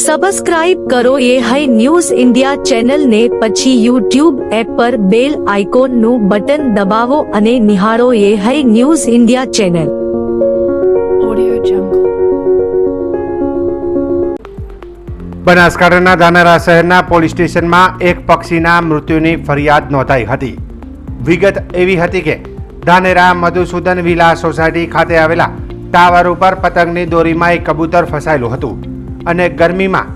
Subscribe કરો એ high news India ચેનલને, પછી યુટ્યુબ એપ પર બેલ આઇકોનનું બટન દબાવો અને નિહાળો એ હાઈ ન્યૂઝ ઇન્ડિયા ચેનલ. બનાસકાંઠાના ધાનેરા શહેરના પોલીસ સ્ટેશનમાં એક પક્ષીના મૃત્યુની ફરિયાદ નોંધાઈ હતી. વિગત એવી હતી કે ધાનેરા મધુસૂદન વિલા સોસાયટી ખાતે આવેલા ટાવર ઉપર પતંગની દોરીમાં એક કબૂતર ફસાયેલું હતું અને ગરમીમાં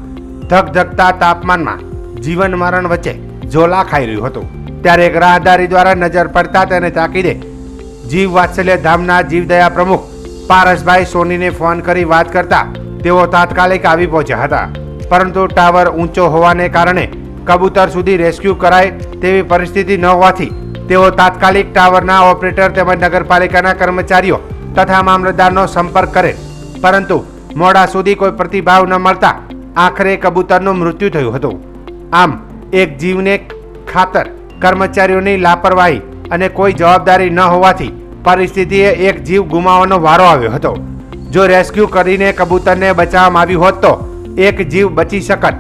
ધગધગતા તાપમાનમાં જીવન મરણ વચ્ચે ઝોલા ખાઈ રહ્યું હતું. ત્યારે એક રાહદારી દ્વારા નજર પડતા તેને તાકીદે જીવ વાત્સલ્ય ધામના જીવદયા પ્રમુખ પારસભાઈ સોનીને ફોન કરી વાત કરતા તેઓ તાત્કાલિક આવી પહોંચ્યા હતા. પરંતુ ટાવર ઊંચો હોવાને કારણે કબૂતર સુધી રેસ્ક્યુ કરાય તેવી પરિસ્થિતિ ન હોવાથી તેઓ તાત્કાલિક ટાવરના ઓપરેટર તેમજ નગરપાલિકાના કર્મચારીઓ તથા મામલતદારનો સંપર્ક કરે, પરંતુ મોડા સુધી કોઈ પ્રતિભાવ ન મળતા આખરે કબૂતરનું મૃત્યુ થયું હતું. આમ એક જીવને ખાતર કર્મચારીઓની લાપરવાહી અને કોઈ જવાબદારી ન હોવાથી પરિસ્થિતિએ એક જીવ ગુમાવવાનો વારો આવ્યો હતો. જો રેસ્ક્યુ કરીને કબૂતરને બચાવવામાં આવ્યું હોત તો એક જીવ બચી શકત,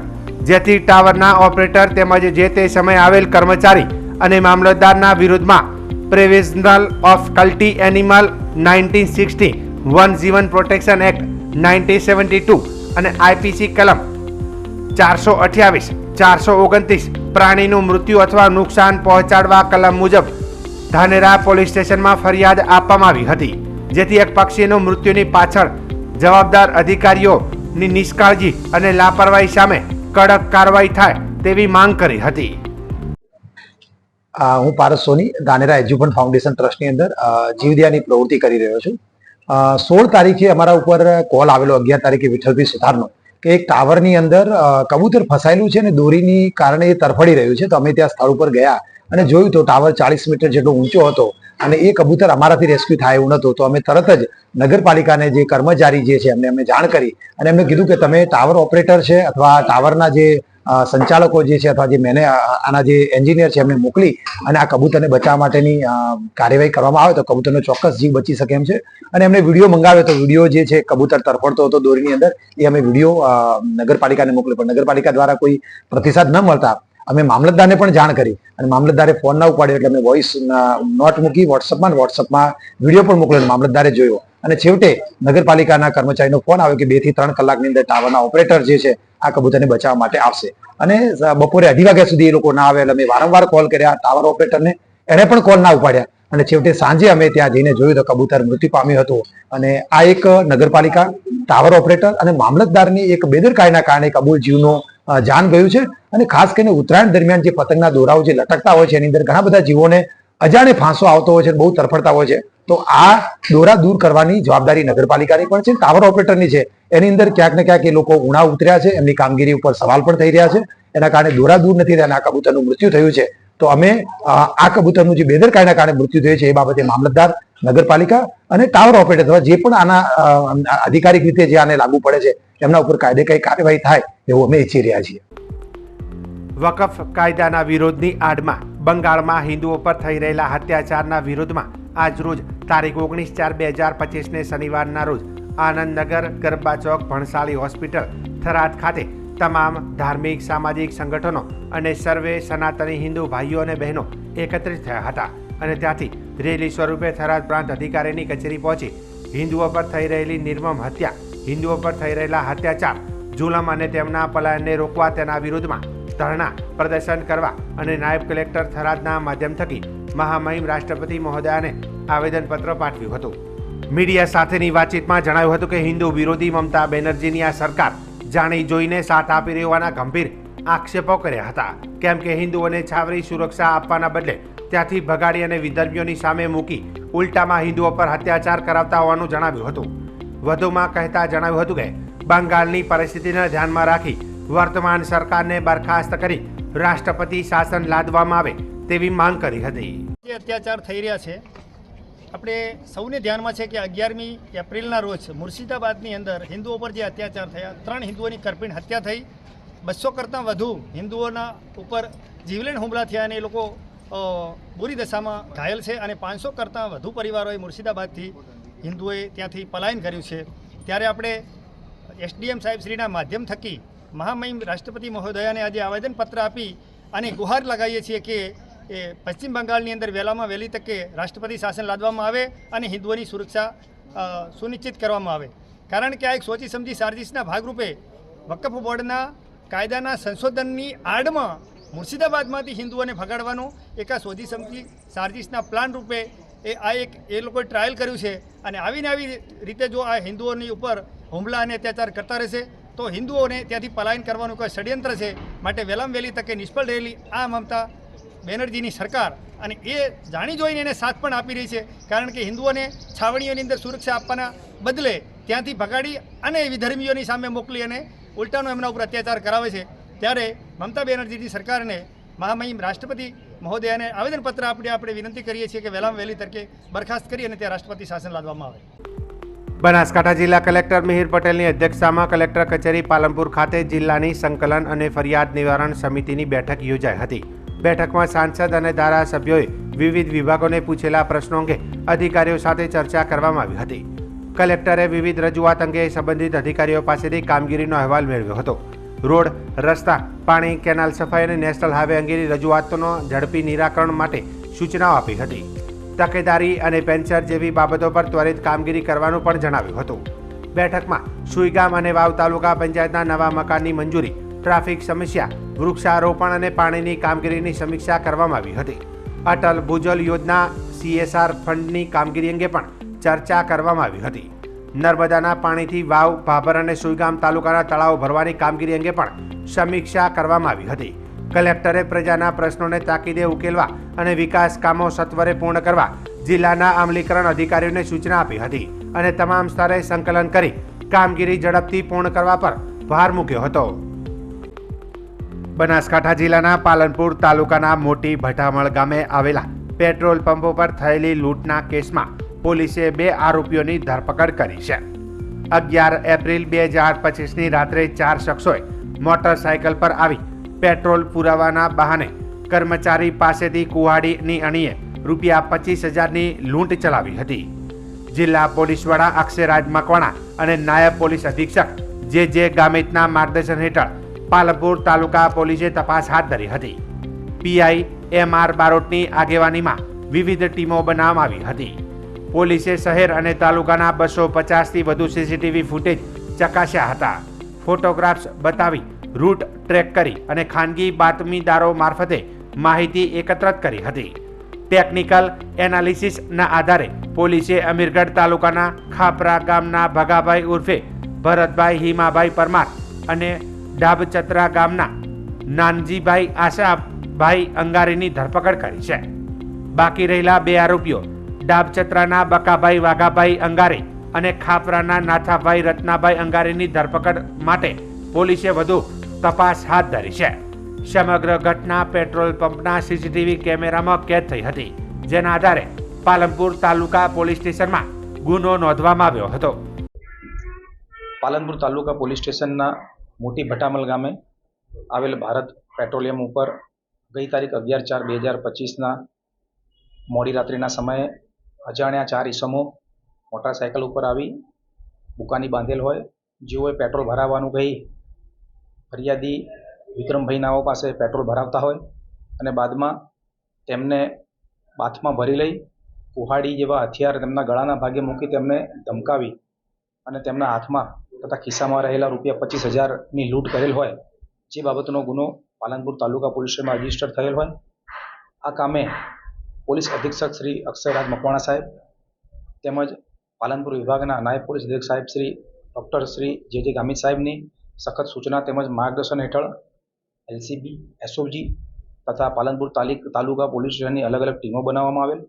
જેથી ટાવરના ઓપરેટર તેમજ જે તે સમયે આવેલ કર્મચારી અને મામલતદારના વિરુદ્ધમાં પ્રિવેન્શન ઓફ કલ્ટી એનિમલ 1960, વન જીવન પ્રોટેક્શન એક્ટ 1972 અને આઈપીસી કલમ 428, 429 પ્રાણીનું મૃત્યુ અથવા નુકસાન પહોંચાડવા કલમ મુજબ ધાનેરા પોલીસ સ્ટેશનમાં ફરિયાદ આપવામાં આવી હતી, જેથી એક પક્ષીનું મૃત્યુની પાછળ જવાબદાર અધિકારીઓની નિષ્કાળજી અને લાપરવાહી સામે કડક કાર્યવાહી થાય તેવી માંગ કરી હતી. હું પારસ સોની ધાનેરા એજ્યુફંડ ફાઉન્ડેશન ટ્રસ્ટની અંદર જીવદયાની પ્રવૃત્તિ કરી રહ્યો છું. 16 તારીખે અમારા ઉપર કોલ આવેલો, 11 તારીખે વિઠ્ઠલભાઈ સુથારનો, કે એક ટાવરની અંદર કબૂતર ફસાયેલું છે અને દોરીની કારણે એ તરફડી રહ્યું છે. તો અમે ત્યાં સ્થળ ઉપર ગયા અને જોયું તો ટાવર 40 મીટર જેટલો ઊંચો હતો અને એ કબૂતર અમારાથી રેસ્ક્યુ થાય એવું નહોતું. તો અમે તરત જ નગરપાલિકાને જે કર્મચારી જે છે એમને અમે જાણ કરી અને એમને કીધું કે તમે ટાવર ઓપરેટર છે અથવા ટાવરના જે સંચાલકો જે છે અથવા જે આના જે એન્જિનિયર છે એમને મોકલી અને આ કબૂતરને બચાવવા માટેની કાર્યવાહી કરવામાં આવે તો કબૂતરનો ચોક્કસ જીવ બચી શકે એમ છે. અને એમને વિડીયો મંગાવ્યો તો વિડીયો જે છે કબૂતર તરફડતો હતો દોરીની અંદર, એ અમે વિડીયો નગરપાલિકાને મોકલ્યો, પણ નગરપાલિકા દ્વારા કોઈ પ્રતિસાદ ન મળતા અમે મામલતદારને પણ જાણ કરી અને મામલતદારે ફોન ના ઉપાડ્યો એટલે અમે વોઇસ નોટ મૂકી વોટ્સઅપમાં વિડીયો પણ મોકલ્યો, મામલતદારે જોયો અને છેવટે નગરપાલિકાના કર્મચારીનો ફોન આવ્યો કે 2 થી 3 કલાકની અંદર ટાવરના ઓપરેટર જે છે આ કબૂતરને બચાવવા માટે આવશે. અને બપોરે 2:30 વાગ્યા સુધી એ લોકો ના આવે એટલે અમે વારંવાર કોલ કર્યા ટાવર ઓપરેટરને, એને પણ કોલ ના ઉપાડ્યા અને છેવટે સાંજે અમે ત્યાં જઈને જોયું તો કબૂતર મૃત્યુ પામ્યું હતું. અને આ એક નગરપાલિકા, ટાવર ઓપરેટર અને મામલતદારની એક બેદરકારીના કારણે કબૂલ જીવનો જાન ગયું છે. અને ખાસ કરીને ઉત્તરાયણ દરમિયાન જે પતંગના દોરાઓ જે લટકતા હોય છે એની અંદર ઘણા બધા જીવોને અજાણે ફાંસો આવતો હોય છે, બહુ તરફડતા હોય છે. તો આ દોરા દૂર કરવાની જવાબદારી નગરપાલિકાની પણ છે, ટાવર ઓપરેટરની છે. એની અંદર ક્યાંક ને ક્યાંક એ લોકો ઉણા ઉતર્યા છે, એમની કામગીરી ઉપર સવાલ પણ થઈ રહ્યા છે. એના કારણે દોરા દૂર નથી થયા અને આ કબૂતરનું મૃત્યુ થયું છે. તો અમે આ કબૂતરનું જે બેદરકારીના કારણે મૃત્યુ થયું છે એ બાબતે મામલતદાર, નગરપાલિકા અને ટાવર ઓપરેટર અથવા જે પણ આના અધિકારિક રીતે જે આને લાગુ પડે છે એમના ઉપર કાયદેકીય કાર્યવાહી થાય એવું અમે ઈચ્છી રહ્યા છીએ. વકફ કાયદાના વિરોધની આડમાં બંગાળમાં હિન્દુઓ પર થઈ રહેલા અત્યાચારના વિરોધમાં આજ રોજ તારીખ 19/4/2025 શનિવારના રોજ આનંદનગર, ગરબા ચોક, ભણસાલી હોસ્પિટલ, થરાદ ખાતે તમામ ધાર્મિક સામાજિક સંગઠનો અને સર્વે સનાતની હિન્દુ ભાઈઓ અને બહેનો એકત્રિત થયા હતા અને ત્યાંથી રેલી સ્વરૂપે થરાદ પ્રાંત અધિકારીની કચેરી પહોંચી હિન્દુઓ પર થઈ રહેલી નિર્મમ હત્યા, હિન્દુઓ પર થઈ રહેલા અત્યાચાર, જુલમ અને તેમના પલાયનને રોકવા તેના વિરુદ્ધમાં ધરણા પ્રદર્શન કરવા અને નાયબ કલેક્ટર થરાદના માધ્યમ થકી મહામહિમ રાષ્ટ્રપતિ મહોદયાને આવેદનપત્ર પાઠવ્યું હતું. મીડિયા સાથેની વાતચીતમાં જણાવ્યું હતું કે હિન્દુ વિરોધી મમતા બેનર્જીની આ સરકાર જાણી જોઈને સાથ આપી રહી હોવાના ગંભીર આક્ષેપો કર્યા હતા. કેમ કે હિન્દુઓને છાવરી સુરક્ષા આપવાના બદલે ત્યાંથી ભગાડી અને વિધર્મીઓની સામે મૂકી ઉલટામાં હિન્દુઓ પર અત્યાચાર કરાવતા હોવાનું જણાવ્યું હતું. વધુમાં કહેતા જણાવ્યું હતું કે બંગાળની પરિસ્થિતિને ધ્યાનમાં રાખી વર્તમાન સરકારને બરખાસ્ત કરી રાષ્ટ્રપતિ શાસન લાદવામાં આવે તેવી માંગ કરી હતી. જે અત્યાચાર થઈ રહ્યા છે આપણે સૌને ધ્યાનમાં છે કે 11મી એપ્રિલના રોજ મુર્શિદાબાદની અંદર હિન્દુઓ પર જે અત્યાચાર થયા, 3 હિન્દુઓની કરપીણ હત્યા થઈ, 200 કરતાં વધુ હિન્દુઓના ઉપર જીવલેણ હુમલા થયા અને એ લોકો બુરી દશામાં ઘાયલ છે અને 500 કરતાં વધુ પરિવારોએ મુર્શિદાબાદથી હિન્દુઓએ ત્યાંથી પલાયન કર્યું છે. ત્યારે આપણે એસડીએમ સાહેબશ્રીના માધ્યમ થકી મહામહિમ રાષ્ટ્રપતિ મહોદયાને આજે આવેદનપત્ર આપી અને ગુહાર લગાવીએ છીએ કે એ પશ્ચિમ બંગાળની અંદર વહેલામાં વહેલી તકે રાષ્ટ્રપતિ શાસન લાદવામાં આવે અને હિન્દુઓની સુરક્ષા સુનિશ્ચિત કરવામાં આવે. કારણ કે આ એક સોચી સમજી સાર્જિશના ભાગરૂપે વકફ બોર્ડના કાયદાના સંશોધનની આડમાં મુર્શિદાબાદમાંથી હિન્દુઓને ભગાડવાનો એક આ સોચી સમજી સાર્જિશના પ્લાન રૂપે એ લોકોએ ટ્રાયલ કર્યું છે. અને આવીને આવી રીતે જો આ હિન્દુઓની ઉપર હુમલા અને અત્યાચાર કરતા રહેશે તો હિન્દુઓને ત્યાંથી પલાયન કરવાનું કોઈ ષડયંત્ર છે. માટે વહેલામાં વહેલી તકે નિષ્ફળ રહેલી આ મમતા બેનર્જીની સરકાર અને એ જાણી જોઈને એને સાથ પણ આપી રહી છે. કારણ કે હિન્દુઓને છાવણીઓની અંદર સુરક્ષા આપવાના બદલે ત્યાંથી ભગાડી અને વિધર્મીઓની સામે મોકલી અને ઉલટાનો એમના ઉપર અત્યાચાર કરાવે છે. ત્યારે મમતા બેનર્જીની સરકારને મહામહિમ રાષ્ટ્રપતિ મહોદયાને આવેદનપત્ર આપણે વિનંતી કરીએ છીએ કે વહેલામાં વહેલી તકે બરખાસ્ત કરી અને ત્યાં રાષ્ટ્રપતિ શાસન લાદવામાં આવે. બનાસકાંઠા જિલ્લા કલેક્ટર મિહિર પટેલની અધ્યક્ષતામાં કલેક્ટર કચેરી પાલનપુર ખાતે જિલ્લાની સંકલન અને ફરિયાદ નિવારણ સમિતિની બેઠક યોજાઈ હતી. બેઠકમાં સાંસદ અને ધારાસભ્યોએ વિવિધ વિભાગોને પૂછેલા પ્રશ્નો અંગે અધિકારીઓ સાથે ચર્ચા કરવામાં આવી હતી. કલેક્ટરે વિવિધ રજૂઆત અંગે સંબંધિત અધિકારીઓ પાસેથી કામગીરીનો અહેવાલ મેળવ્યો હતો. રોડ, રસ્તા, પાણી, કેનાલ સફાઈ અને નેશનલ હાઈવે અંગેની રજૂઆતોનો ઝડપી નિરાકરણ માટે સૂચનાઓ આપી હતી. તકેદારી અને પેન્શન જેવી બાબતો પર ત્વરિત કામગીરી કરવાનું પણ જણાવ્યું હતું. બેઠકમાં સુઈગામ અને વાવ તાલુકા પંચાયતના નવા મકાનની મંજૂરી, ટ્રાફિક સમસ્યા, વૃક્ષારોપણ અને પાણીની કામગીરીની સમીક્ષા કરવામાં આવી હતી. અટલ ભૂજલ યોજના CSR ફંડની કામગીરી અંગે પણ ચર્ચા કરવામાં આવી હતી. નર્મદાના પાણીથી વાવ, ભાભર અને સુઈગામ તાલુકાના તળાવ ભરવાની કામગીરી અંગે પણ સમીક્ષા કરવામાં આવી હતી. કલેક્ટરે પ્રજાના પ્રશ્નોને તાકીદે ઉકેલવા અને વિકાસ કામો સત્વરે પૂર્ણ કરવા જિલ્લાના અમલીકરણ અધિકારીઓને સૂચના આપી હતી અને તમામ સ્તરે સંકલન કરી કામગીરી ઝડપથી પૂર્ણ કરવા પર ભાર મૂક્યો હતો. બનાસકાંઠા જિલ્લાના પાલનપુર તાલુકાના મોટી ભટામળ ગામે આવેલા પેટ્રોલ પંપો પર થયેલી લૂંટના કેસમાં પોલીસે 2 આરોપીઓની ધરપકડ કરી છે. 11 એપ્રિલ 2025ની રાત્રે 4 શખ્સોએ મોટરસાયકલ પર આવી પેટ્રોલ પુરાવાના બહાને કર્મચારી પાસેથી કુહાડીની અણીએ ₹25,000ની લૂંટ ચલાવી હતી. જિલ્લા પોલીસ વડા અક્ષયરાજ મકવાણા અને નાયબ પોલીસ અધિક્ષક જે ગામિતના માર્ગદર્શન હેઠળ પાલનપુર તાલુકા પોલીસે તપાસ હાથ ધરી હતી. PI MR બારોટની આગેવાનીમાં વિવિધ ટીમો બનાવવામાં આવી હતી. પોલીસે શહેર અને તાલુકાના 250થી વધુ CCTV ફૂટેજ ચકાસ્યા હતા. ફોટોગ્રાફ્સ બતાવી રૂટ ટ્રેક કરી અને ખાનગી બાતમીદારો મારફતે માહિતી એકત્રિત કરી હતી. ટેકનિકલ એનાલિસિસના આધારે પોલીસે અમીરગઢ તાલુકાના ખાપરા ગામના ભગાભાઈ ઉર્ફે ભરતભાઈ હિમાભાઈ પરમાર અને ડાબચત્રા ગામના નાનજીભાઈ આશાભાઈ અંગારીની ધરપકડ કરી છે. બાકી રહેલા 2 આરોપીઓ ડાબચત્રાના બકાભાઈ વાઘાભાઈ અંગારી અને ખાપરાના નાથાભાઈ રત્નાભાઈ અંગારીની ધરપકડ માટે પોલીસે વધુ તપાસ હાથ ધરી છે. સમગ્ર ઘટના પેટ્રોલ પંપના CCTV કેમેરામાં કેદ થઈ હતી, જેના આધારે પાલનપુર તાલુકા પોલીસ સ્ટેશનમાં ગુનો નોંધવામાં આવ્યો હતો. પાલનપુર તાલુકા પોલીસ સ્ટેશનના મોટી ભટામલ ગામે આવેલ ભારત પેટ્રોલિયમ ઉપર ગઈ તારીખ 11/4/2025ના મોડી રાત્રિના સમયે અજાણ્યા 4 ઈસમો મોટરસાયકલ ઉપર આવી બુકાની બાંધેલ હોય જેઓએ પેટ્રોલ ભરાવવાનું કહી ફરિયાદી વિક્રમભાઈ નાઓ પાસે પેટ્રોલ ભરાવતા હોય અને બાદમાં તેમને બાથમાં ભરી લઈ કુહાડી જેવા હથિયાર તેમના ગળાના ભાગે મૂકી તેમને ધમકાવી અને તેમના હાથમાં તથા ખિસ્સામાં રહેલા ₹25,000ની લૂંટ કરેલ હોય જે બાબતનો ગુનો પાલનપુર તાલુકા પોલીસ સ્ટેશનમાં રજીસ્ટર થયેલ હોય. આ કામે પોલીસ અધિક્ષક શ્રી અક્ષયરાજ મકવાણા સાહેબ તેમજ પાલનપુર વિભાગના નાયબ પોલીસ અધિક્ષક સાહેબ શ્રી ડૉક્ટર શ્રી જે ગામિત સાહેબની સખત સૂચના તેમજ માર્ગદર્શન હેઠળ LCB, SOG તથા પાલનપુર તાલુકા પોલીસ સ્ટેશનની અલગ અલગ ટીમો બનાવવામાં આવેલ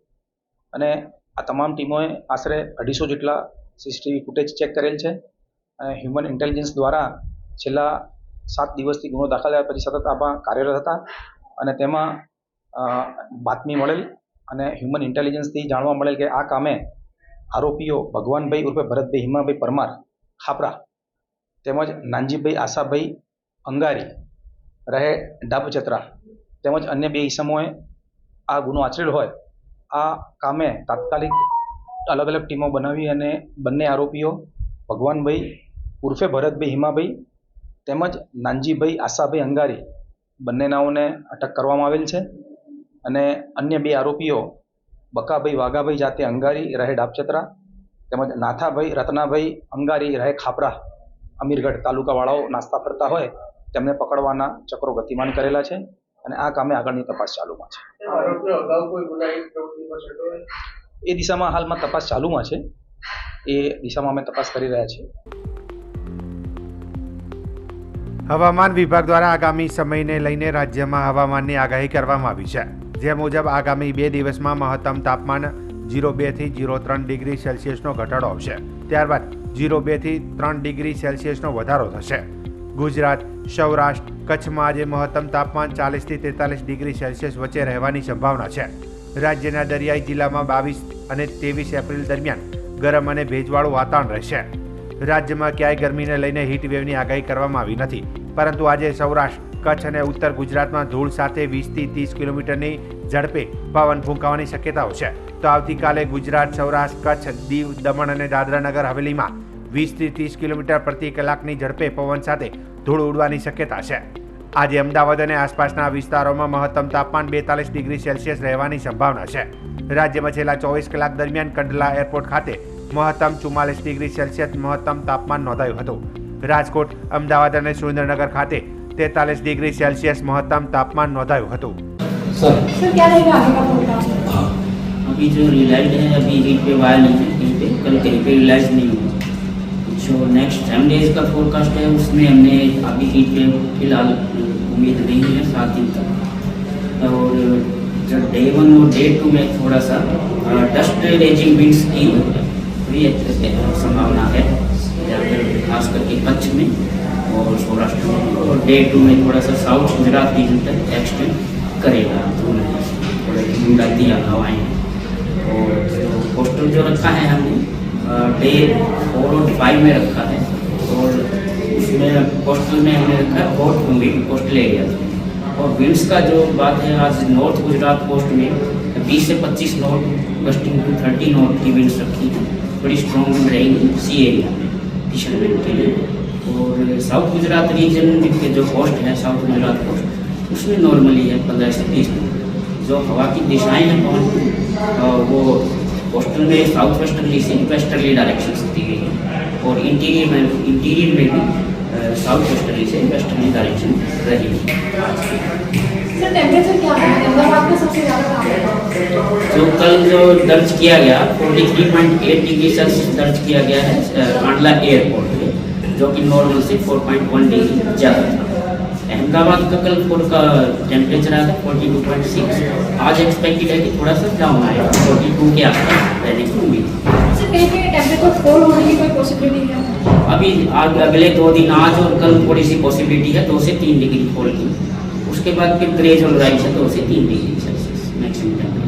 અને આ તમામ ટીમોએ આશરે 250 જેટલા CCTV ફૂટેજ ચેક કરેલ છે. અને હ્યુમન ઇન્ટેલિજન્સ દ્વારા છેલ્લા 7 દિવસથી ગુનો દાખલ થયા પછી સતત આમાં કાર્યરત હતા અને તેમાં બાતમી મળેલ અને હ્યુમન ઇન્ટેલિજન્સથી જાણવા મળેલ કે આ કામે આરોપીઓ ભગવાનભાઈ ઉર્ફે ભરતભાઈ હિમાભાઈ પરમાર ખાપરા તેમજ નાનજીભાઈ આશાભાઈ અંગારી રહે ડાબચત્રા તેમજ અન્ય 2 ઈસમોએ આ ગુનો આચરેલ હોય. આ કામે તાત્કાલિક અલગ અલગ ટીમો બનાવી અને બંને આરોપીઓ ભગવાનભાઈ ઉર્ફે ભરતભાઈ હિમાભાઈ તેમજ નાનજીભાઈ આશાભાઈ અંગારી બંનેનાઓને અટક કરવામાં આવેલ છે અને અન્ય 2 આરોપીઓ બકાભાઈ વાઘાભાઈ જાતે અંગારી રહે ડાબચતરા તેમજ નાથાભાઈ રત્નાભાઈ અંગારી રહે ખાપરા અમીરગઢ તાલુકાવાળાઓ નાસ્તા ફરતા હોય તેમને પકડવાના ચક્રો ગતિમાન કરેલા છે અને આ કામે આગળની તપાસ ચાલુમાં છે. એ દિશામાં હાલમાં તપાસ ચાલુમાં છે. એ દિશામાં અમે તપાસ કરી રહ્યા છીએ. હવામાન વિભાગ દ્વારા આગામી સમયને લઈને રાજ્યમાં હવામાનની આગાહી કરવામાં આવી છે. જે મુજબ આગામી 2 દિવસમાં મહત્તમ તાપમાન 0.2 થી 0.3 ડિગ્રી સેલ્સિયસનો ઘટાડો આવશે. ત્યારબાદ 0.2 થી 3 ડિગ્રી સેલ્સિયસનો વધારો થશે. ગુજરાત, સૌરાષ્ટ્ર, કચ્છમાં આજે મહત્તમ તાપમાન 40 થી 43 ડિગ્રી સેલ્સિયસ વચ્ચે રહેવાની સંભાવના છે. રાજ્યના દરિયાઈ જિલ્લામાં 22 અને 23 એપ્રિલ દરમિયાન ગરમ અને ભેજવાળું વાતાવરણ રહેશે. રાજ્યમાં ક્યાંય ગરમીને લઈને હીટવેવની આગાહી કરવામાં આવી નથી, પરંતુ આજે સૌરાષ્ટ્ર, કચ્છ અને ઉત્તર ગુજરાતમાં ધૂળ સાથે 20 થી 30 કિલોમીટરની ઝડપે પવન ફૂંકાવાની શક્યતાઓ છે. તો આવતીકાલે ગુજરાત, સૌરાષ્ટ્ર, કચ્છ, દીવ, દમણ અને દાદરા નગર હવેલીમાં 20 થી 30 કિલોમીટર પ્રતિ કલાકની ઝડપે પવન સાથે ધૂળ ઉડવાની શક્યતા છે. આજે અમદાવાદ અને આસપાસના વિસ્તારોમાં મહત્તમ તાપમાન 42 ડિગ્રી સેલ્સિયસ રહેવાની સંભાવના છે. રાજ્યમાં છેલ્લા 24 કલાક દરમિયાન કંડલા એરપોર્ટ ખાતે મહત્તમ 44 ડિગ્રી સેલ્સિયસ મહત્તમ તાપમાન નોંધાયું હતું. રાજકોટ, અમદાવાદ અને સુરેન્દ્રનગર ખાતે 43 ડિગ્રી સેલ્સિયસ મહત્તમ તાપમાન નોંધાયું હતું. सर क्या रहेगा आगे का प्रोग्राम? अभी जो रिलाइज है अभी हीट पे आया नहीं है, कहीं पे कल कहीं पे रिलाइज नहीं हुआ. जो नेक्स्ट 7 डेज का फोरकास्ट है उसमें हमने अभी हीट पे फिलहाल उम्मीद नहीं है 7 दिन तक. और जो डे 1 और डे 2 में थोड़ा सा डस्ट रेजिंग विंड्स की भी संभावना है, खास करके कच्छ में और सौराष्ट्र में. और डे 2 में थोड़ा सा साउथ गुजरात रीजन तक एक्सटेंड करेगा. थोड़ा ठंडी हवाएँ. और कोस्टल जो रखा है हमने डे 4 और 5 में रखा है. और उसमें कोस्टल में हमने रखा है हॉट ह्यूमिड कोस्टल एरिया. और विंड्स का जो बात है, आज नॉर्थ गुजरात कोस्ट में 20 से 25 नॉट गस्टिंग टू 30 नॉट की विंड्स रखी है. बड़ी स्ट्रॉन्ग विंड रहेगी सी एरिया में फिशरमैन के लिए. और साउथ गुजरात रीजन के जो कोस्ट है, साउथ गुजरात कोस्ट, उसमें नॉर्मली है 15 से 30 नॉट. जो हवा की दिशाएं हैं पवन वो कोस्टल में साउथ वेस्टर्ली से वेस्टर्ली डायरेक्शन से दी गई है. और इंटीरियर में भी साउथ वेस्टर्ली से वेस्टर्ली डायरेक्शन रहेगी. सर टेम्परेचर क्या है अहमदाबाद में सबसे ज़्यादा कहाँ है? जो कल जो दर्ज किया गया 43.8 डिग्री सेल्सियस दर्ज किया गया है कांडला एयरपोर्ट पे, जो कि नॉर्मल से 4.1 डिग्री ज़्यादा था. अहमदाबाद का कल का टेम्परेचर आया था 42.6. आज एक्सपेक्टेड है कि थोड़ा सा डाउन आएगा, 42 के आसपास रहने की उम्मीद. सर कहीं पे टेम्परेचर फॉल होने की कोई पॉसिबिलिटी है? अभी अगले 2 दिन आज और कल थोड़ी सी पॉसिबिलिटी है 2 से 3 डिग्री फॉल की. उसके बाद फिर ग्रेजुअल राइज है 2 से 3 degree Celsius maximum temperature.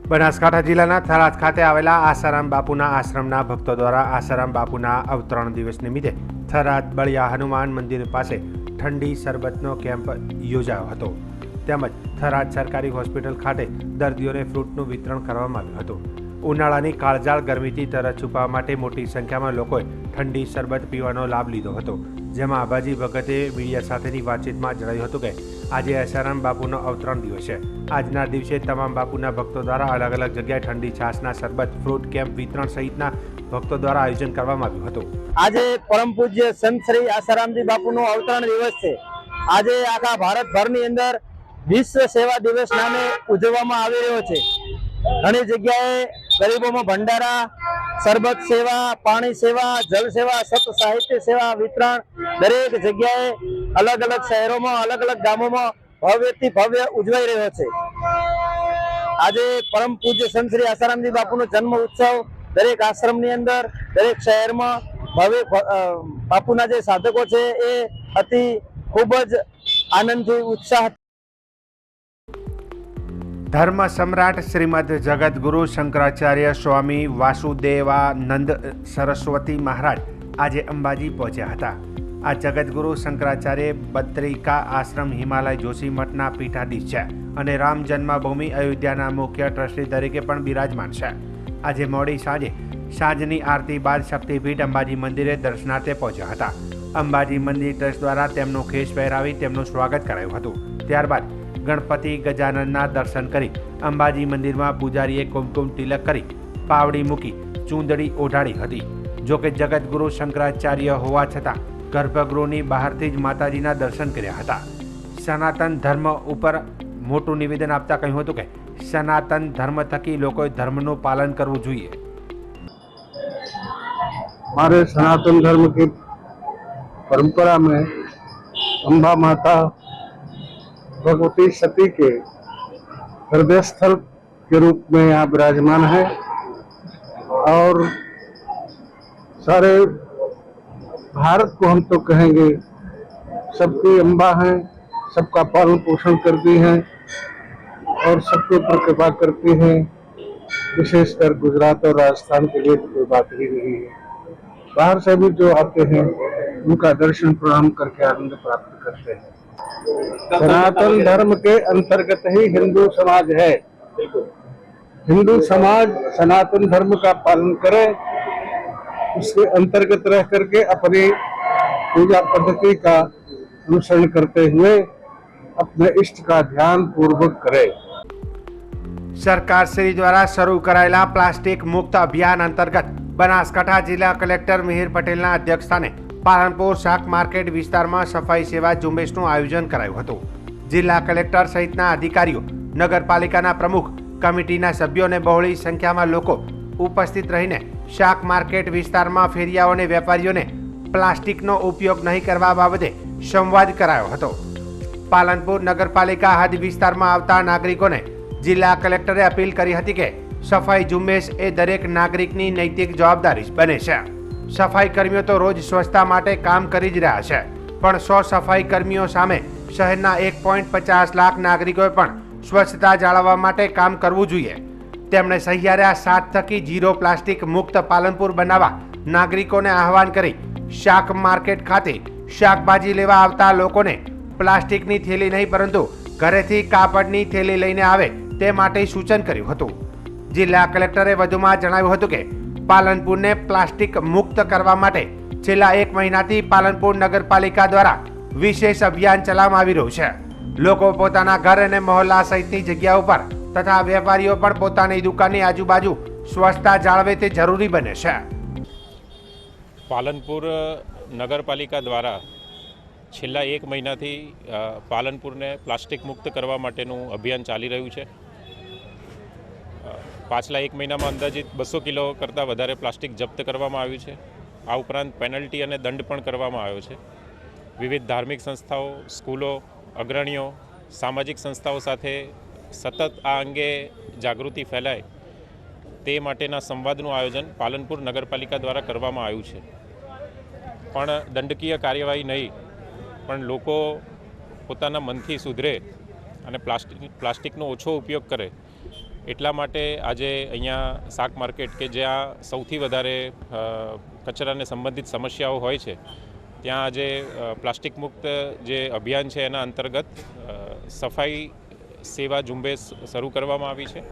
Banaskantha જિલ્લાના થરાદ ખાતે આવેલા આસારામ બાપુના આશ્રમના ભક્તો દ્વારા આસારામ બાપુના અવતરણ દિવસ નિમિત્તે થરાદ બળિયા હનુમાન મંદિર પાસે ઠંડી શરબતનો કેમ્પ યોજાયો હતો. તેમજ થરાદ સરકારી હોસ્પિટલ ખાતે દર્દીઓને ફ્રૂટનું વિતરણ કરવામાં આવ્યું હતું. ઉનાળાની કાળઝાળ ગરમીથી તરસ છુપાવવા માટે મોટી સંખ્યામાં લોકોએ ઠંડી શરબત પીવાનો લાભ લીધો હતો. જેમાં આભાજી ભગતે મીડિયા સાથેની વાતચીતમાં જણાવ્યું હતું કે આજે આસારામ બાપુનો અવતરણ દિવસ છે. આજના દિવસે તમામ બાપુના ભક્તો દ્વારા અલગ અલગ જગ્યાએ ઠંડી છાશના શરબત, ફ્રૂટ કેમ્પ વિતરણ સહિતના ભક્તો દ્વારા આયોજન કરવામાં આવ્યું હતું. આજે પરમ પૂજ્ય સંત શ્રી આસારામજી બાપુનો અવતરણ દિવસ છે. આજે આખા ભારતભરની અંદર વિશ્વ સેવા દિવસ નામે ઉજવવામાં આવી રહ્યો છે. ઘણી જગ્યાએ ગરીબોમાં ભંડારા, શરબત સેવા, પાણી સેવા, જલ સેવા, સત સાહિત્ય સેવા વિતરણ દરેક જગ્યાએ અલગ અલગ શહેરોમાં, અલગ અલગ ગામોમાં ભવ્યથી ભવ્ય ઉજવાઈ રહ્યો છે. આજે પરમ પૂજ્ય સંત શ્રી આસારામજી બાપુનો જન્મ ઉત્સવ દરેક આશ્રમની અંદર, દરેક શહેરમાં ભવ્ય બાપુના જે સાધકો છે એ અતિ ખૂબ જ આનંદથી ઉત્સાહ. ધર્મ સમ્રાટ શ્રીમદ જગતગુરુ શંકરાચાર્ય સ્વામી વાસુદેવાનંદ સરસ્વતી મહારાજ આજે અંબાજી પહોંચ્યા હતા. આ જગતગુરુ શંકરાચાર્ય બદ્રિકા આશ્રમ હિમાલય જોશી મઠના પીઠાધીશ છે અને રામ જન્મભૂમિ અયોધ્યાના મુખ્ય ટ્રસ્ટી તરીકે પણ બિરાજમાન છે. આજે મોડી સાંજની આરતી બાદ શક્તિપીઠ અંબાજી મંદિરે દર્શનાર્થે પહોંચ્યા હતા. અંબાજી મંદિર ટ્રસ્ટ દ્વારા તેમનો ખેસ પહેરાવી તેમનું સ્વાગત કરાયું હતું. ત્યારબાદ ગણપતિ ગજાનનના દર્શન કરી અંબાજી મંદિરમાં પૂજારીએ કુમકુમ તિલક કરી પાવડી મૂકી ચૂંદડી ઓઢાડી હતી. જોકે જગતગુરુ શંકરાચાર્ય હોવા છતાં ગર્ભગૃહની બહારથી જ માતાજીના દર્શન કર્યા હતા. સનાતન ધર્મ ઉપર મોટું નિવેદન આપતા કહ્યું હતું કે સનાતન ધર્મ થકી લોકોએ ધર્મનું પાલન કરવું જોઈએ. हमारे सनातन धर्म की परंपरा में अम्बा माता भगवती सती के हृदय स्थल के रूप में यहाँ विराजमान है और सारे भारत को हम तो कहेंगे सबकी अम्बा हैं, सबका पालन पोषण करती हैं और सबके ऊपर कृपा करती हैं. विशेषकर गुजरात और राजस्थान के लिए तो कोई बात ही नहीं है. बाहर से भी जो आते हैं उनका दर्शन प्रणाम करके आनंद प्राप्त करते हैं. सनातन धर्म के अंतर्गत ही हिंदू समाज है. हिंदू समाज सनातन धर्म का पालन करे, उसके अंतर्गत रह करके अपनी पूजा पद्धति का अनुसरण करते हुए अपने इष्ट का ध्यान पूर्वक करे. સરકાર શ્રી દ્વારા શરૂ કરાયેલા પ્લાસ્ટિક મુક્ત અભિયાન અંતર્ગત બનાસકાંઠા જિલ્લા કલેક્ટર મિહિર પટેલના અધ્યક્ષસ્થાને પાલનપુર શાક માર્કેટ વિસ્તારમાં સફાઈ સેવા ઝુંબેશનું આયોજન કરાયું હતું. જિલ્લા કલેક્ટર સહિતના અધિકારીઓ, નગરપાલિકાના પ્રમુખ, કમિટીના સભ્યોને બહોળી સંખ્યામાં લોકો ઉપસ્થિત રહીને શાક માર્કેટ વિસ્તારમાં ફેરિયાઓ અને વેપારીઓને પ્લાસ્ટિકનો ઉપયોગ નહીં કરવા બાબતે સંવાદ કરાયો હતો. પાલનપુર નગરપાલિકા હદ વિસ્તારમાં આવતા નાગરિકોને જિલ્લા કલેક્ટરે અપીલ કરી હતી કે સફાઈ ઝુંબેશ એ દરેક નાગરિકની નૈતિક જવાબદારી બને છે. સફાઈ કર્મીઓ તો રોજ સ્વચ્છતા માટે કામ કરી જ રહ્યા છે, પણ 100 સફાઈ કર્મીઓ સામે શહેરના 1.50 લાખ નાગરિકોએ પણ સ્વચ્છતા જાળવવા માટે કામ કરવું જોઈએ. તેમણે સહિયારા 7 થકી 0 પ્લાસ્ટિક મુક્ત પાલનપુર બનાવવા નાગરિકોને આહવાન કરી શાક માર્કેટ ખાતે શાકભાજી લેવા આવતા લોકોને પ્લાસ્ટિકની થેલી નહીં પરંતુ ઘરેથી કાપડની થેલી લઈને આવે તે માટે સૂચન કર્યું હતું. જિલ્લા કલેક્ટરે વધુમાં જણાવ્યું હતું કે પાલનપુરને પ્લાસ્ટિક મુક્ત કરવા માટે છેલ્લા 1 મહિનાથી પાલનપુર નગરપાલિકા દ્વારા વિશેષ અભિયાન ચલાવવામાં આવી રહ્યું છે. લોકો પોતાના ઘર અને મહોલ્લા સહિતની જગ્યા ઉપર તથા વેપારીઓ પણ પોતાની દુકાનની આજુબાજુ સ્વચ્છતા જાળવે તે જરૂરી બને છે. પાલનપુર નગરપાલિકા દ્વારા છેલ્લા 1 મહિનાથી પાલનપુરને પ્લાસ્ટિક મુક્ત કરવા માટેનું અભિયાન ચાલી રહ્યું છે. પાછલા 1 મહિનામાં અંદાજિત 200 કિલો કરતાં વધારે પ્લાસ્ટિક જપ્ત કરવામાં આવ્યું છે. આ ઉપરાંત પેનલ્ટી અને દંડ પણ કરવામાં આવ્યો છે. વિવિધ ધાર્મિક સંસ્થાઓ, સ્કૂલો, અગ્રણીઓ, સામાજિક સંસ્થાઓ સાથે સતત આ અંગે જાગૃતિ ફેલાય તે માટેના સંવાદનું આયોજન પાલનપુર નગરપાલિકા દ્વારા કરવામાં આવ્યું છે. પણ દંડકીય કાર્યવાહી નહીં, પણ લોકો પોતાના મનથી સુધરે અને પ્લાસ્ટિકનો ઓછો ઉપયોગ કરે એટલા માટે આજે અહીંયા શાક માર્કેટ કે જ્યાં સૌથી વધારે કચરાને સંબંધિત સમસ્યાઓ હોય છે ત્યાં આજે પ્લાસ્ટિક મુક્ત જે અભિયાન છે એના અંતર્ગત સફાઈ સેવા ઝુંબેશ શરૂ કરવામાં આવી છે.